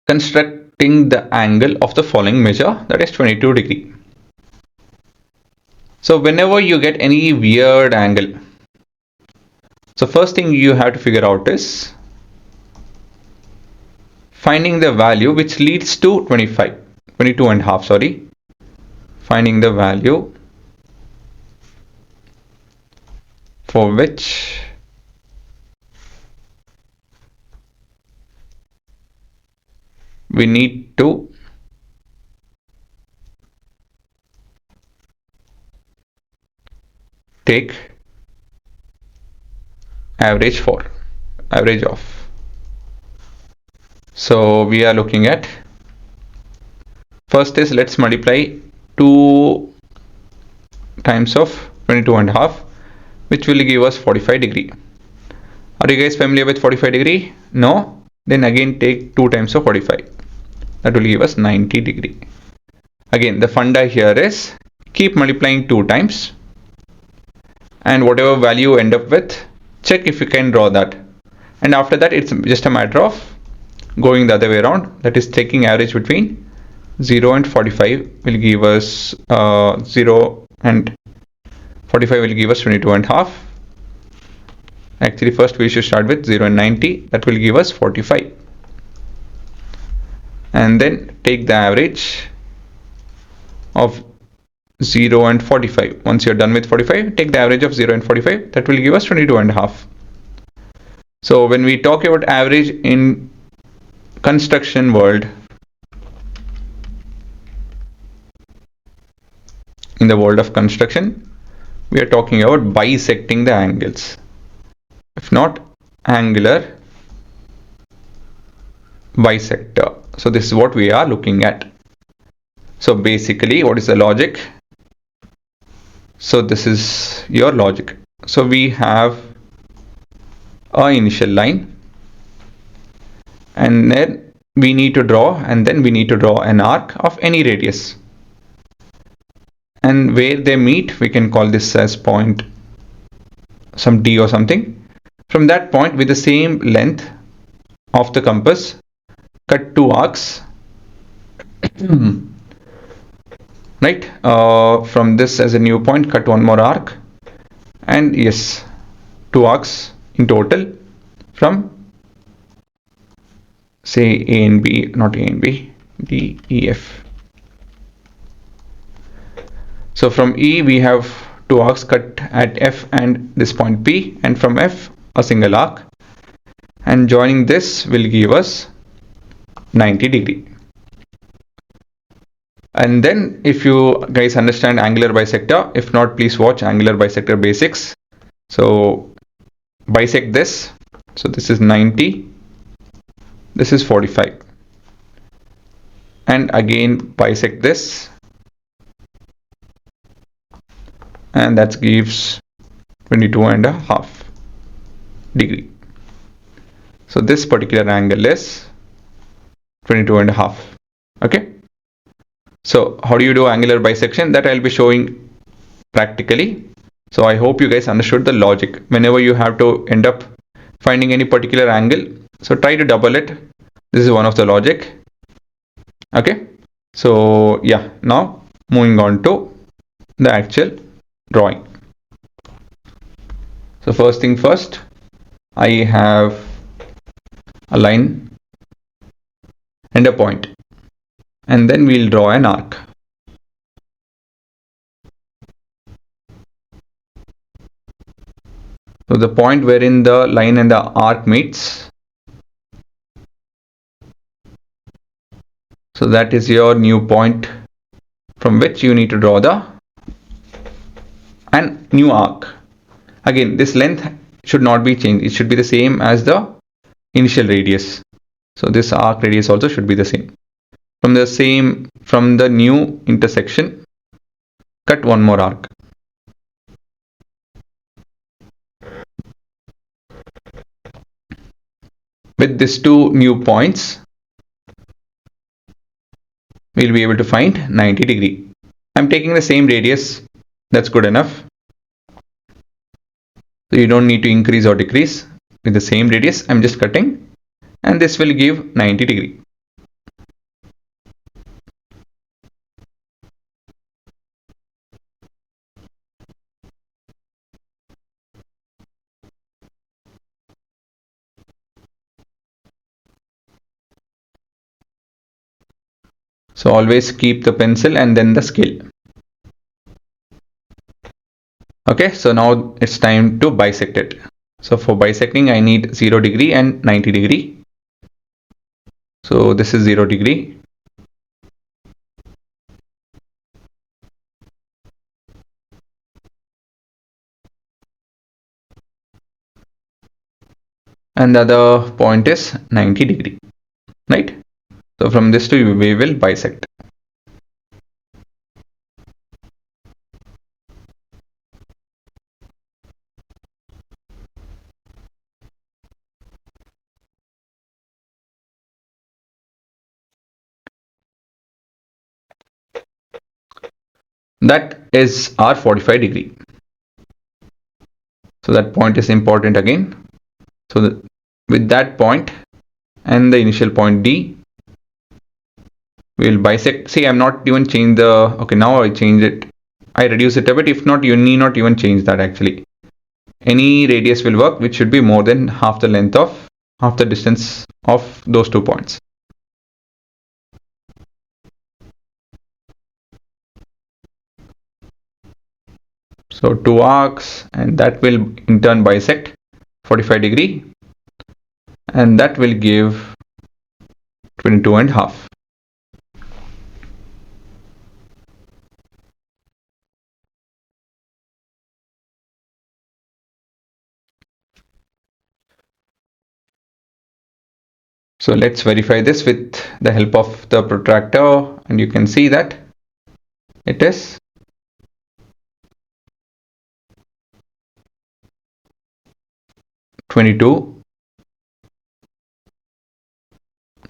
constructing the angle of the following measure, that is 22 degree. So whenever you get any weird angle, so first thing you have to figure out is finding the value which leads to 22 and a half, sorry. Finding the value for which we need to take average of. So we are looking at, first is let's multiply 2 times of 22 and a half, which will give us 45 degree. Are you guys familiar with 45 degree? No? Then again take 2 times of 45. That will give us 90 degree. Again, the funda here is keep multiplying 2 times, and whatever value you end up with, check if you can draw that. And after that, it's just a matter of going the other way around, that is taking average between 0 and 45 will give us 0 and 45 will give us 22 and a half. Actually, first we should start with 0 and 90, that will give us 45. And then take the average of 0 and 45. Once you're done with 45, take the average of 0 and 45, that will give us 22 and a half. So when we talk about average in construction world, in the world of construction, we are talking about bisecting the angles, if not angular bisector. So this is what we are looking at. So basically, what is the logic? So this is your logic. So we have an initial line, and then we need to draw, an arc of any radius. And where they meet, we can call this as point some D or something. From that point, with the same length of the compass, cut 2 arcs. Right, from this as a new point, cut 1 more arc, and yes, 2 arcs in total from say A and B, not A and B, D, E, F. So from E we have 2 arcs cut at F and this point P, and from F a single arc, and joining this will give us 90 degree. And then if you guys understand angular bisector, if not, please watch angular bisector basics. So bisect this, so this is 90, this is 45, and again bisect this, and that gives 22 and a half degree. So this particular angle is 22 and a half. Okay, so how do you do angular bisection? That I'll be showing practically. So I hope you guys understood the logic. Whenever you have to end up finding any particular angle, so try to double it. This is one of the logic. Okay, so yeah, now moving on to the actual drawing. So first thing first, I have a line and a point, and then we'll draw an arc. So the point wherein the line and the arc meets, so that is your new point from which you need to draw the and new arc. Again, this length should not be changed, it should be the same as the initial radius. So this arc radius also should be the same. From the new intersection, cut 1 more arc. With these 2 new points, we'll be able to find 90 degree. I'm taking the same radius, that's good enough. So you don't need to increase or decrease. With the same radius, I'm just cutting, and this will give 90 degree. So always keep the pencil and then the scale. Okay, so now it's time to bisect it. So for bisecting I need 0 degree and 90 degree. So this is 0 degree. And the other point is 90 degree, right? So from this to we will bisect. That is our 45 degree. So that point is important again. So with that point and the initial point D, we will bisect. See, I'm not even changed the, okay, now I change it. I reduce it a bit. If not, you need not even change that actually. Any radius will work, which should be more than half the distance of those 2 points. So 2 arcs, and that will in turn bisect 45 degree, and that will give 22 and half. So let's verify this with the help of the protractor, and you can see that it is 22,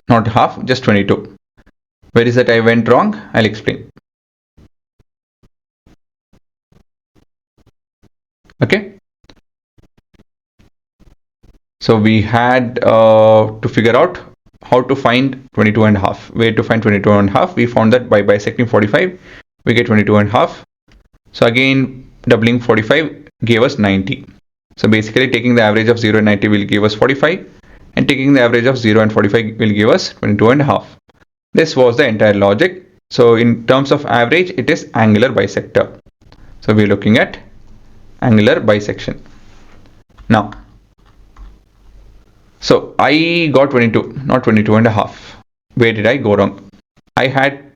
not half, just 22. Where is that I went wrong? I'll explain. Okay. So we had to figure out how to find 22 and a half. Where to find 22 and a half? We found that by bisecting 45, we get 22 and a half. So again, doubling 45 gave us 90. So basically taking the average of 0 and 90 will give us 45, and taking the average of 0 and 45 will give us 22 and a half. This was the entire logic. So in terms of average, it is angular bisector. So we're looking at angular bisection. Now, so I got 22, not 22 and a half. Where did I go wrong? I had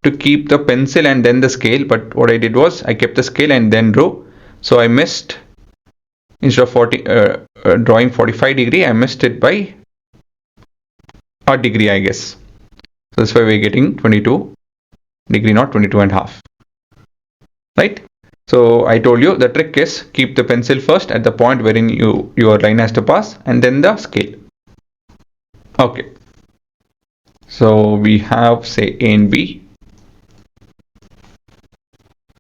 to keep the pencil and then the scale, but what I did was I kept the scale and then drew. So I missed, instead of drawing 45 degree, I missed it by a degree, I guess. So that's why we're getting 22 degree, not 22 and a half. Right? So I told you the trick is keep the pencil first at the point wherein your line has to pass, and then the scale. Okay. So we have, say, A and B.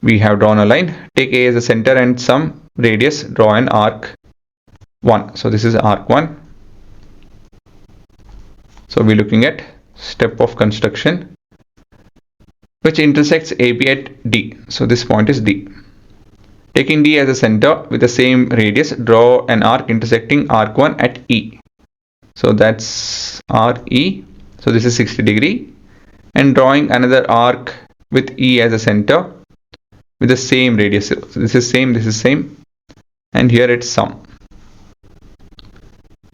We have drawn a line. Take A as a center and some radius. Draw an arc 1. So this is arc 1. So we're looking at step of construction which intersects AB at D. So this point is D. Taking D as a center with the same radius, draw an arc intersecting arc 1 at E. So that's RE. So this is 60 degree. And drawing another arc with E as a center with the same radius. So this is same. And here it's sum.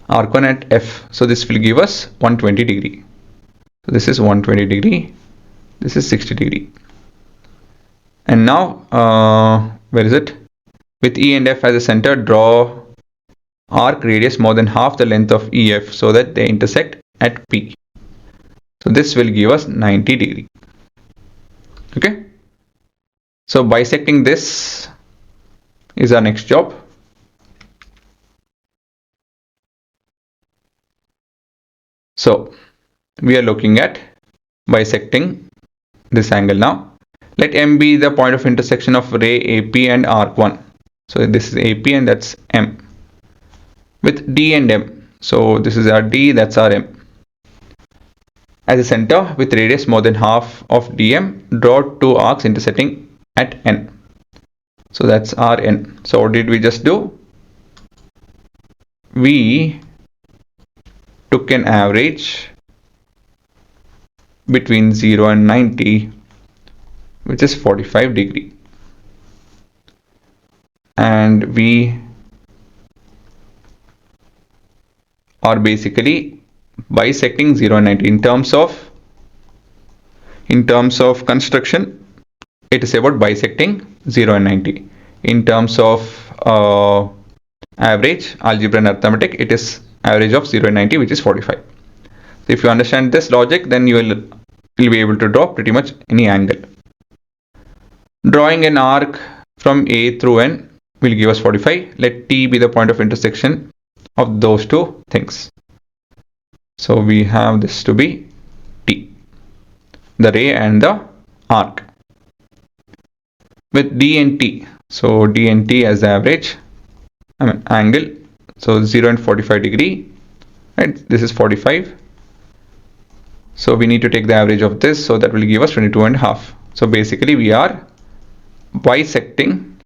Arc 1 at F. So this will give us 120 degree. So this is 120 degree. This is 60 degree. And now, where is it? With E and F as a center, draw arc radius more than half the length of EF so that they intersect at P. So this will give us 90 degree. Okay. So bisecting this is our next job. So we are looking at bisecting this angle now. Let M be the point of intersection of ray AP and arc 1. So this is AP and that's M. With D and M. So this is our D, that's our M. As a center with radius more than half of DM, draw two arcs intersecting at N. So that's our N. So what did we just do? We took an average between 0 and 90, which is 45 degree. And we are basically bisecting 0 and 90 in terms of construction. It is about bisecting 0 and 90. In terms of average, algebra and arithmetic, it is average of 0 and 90, which is 45. So if you understand this logic, then you will be able to draw pretty much any angle. Drawing an arc from A through N will give us 45. Let T be the point of intersection of those two things. So we have this to be T, the ray and the arc. With D and T, so D and T as the average, angle, so 0 and 45 degree, right? This is 45. So we need to take the average of this, so that will give us 22 and a half. So basically we are bisecting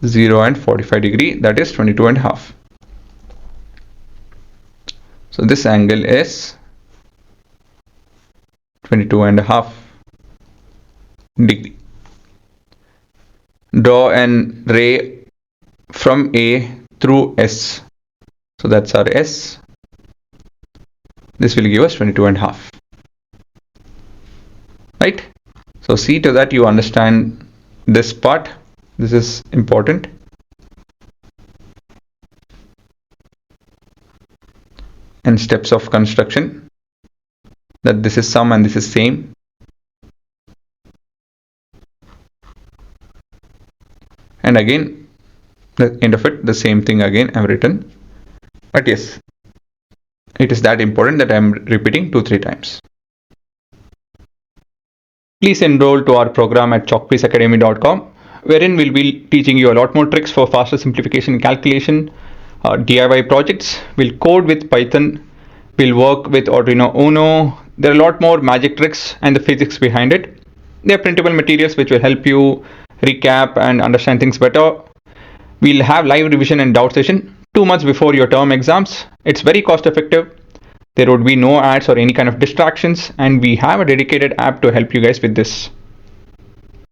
0 and 45 degree, that is 22 and a half. So this angle is 22 and a half degree. Draw an ray from A through S. So that's our S. This will give us 22 and a half. Right? So see to that you understand this part. This is important. And steps of construction, that this is sum and this is same. And again, the end of it, the same thing again I've written. But yes, it is that important that I'm repeating 2-3 times. Please enroll to our program at chalkpieceacademy.com, wherein we'll be teaching you a lot more tricks for faster simplification and calculation, DIY projects. We'll code with Python, we'll work with Arduino Uno. There are a lot more magic tricks and the physics behind it. There are printable materials which will help you recap and understand things better. We'll have live revision and doubt session 2 months before your term exams. It's very cost effective. There would be no ads or any kind of distractions, and we have a dedicated app to help you guys with this.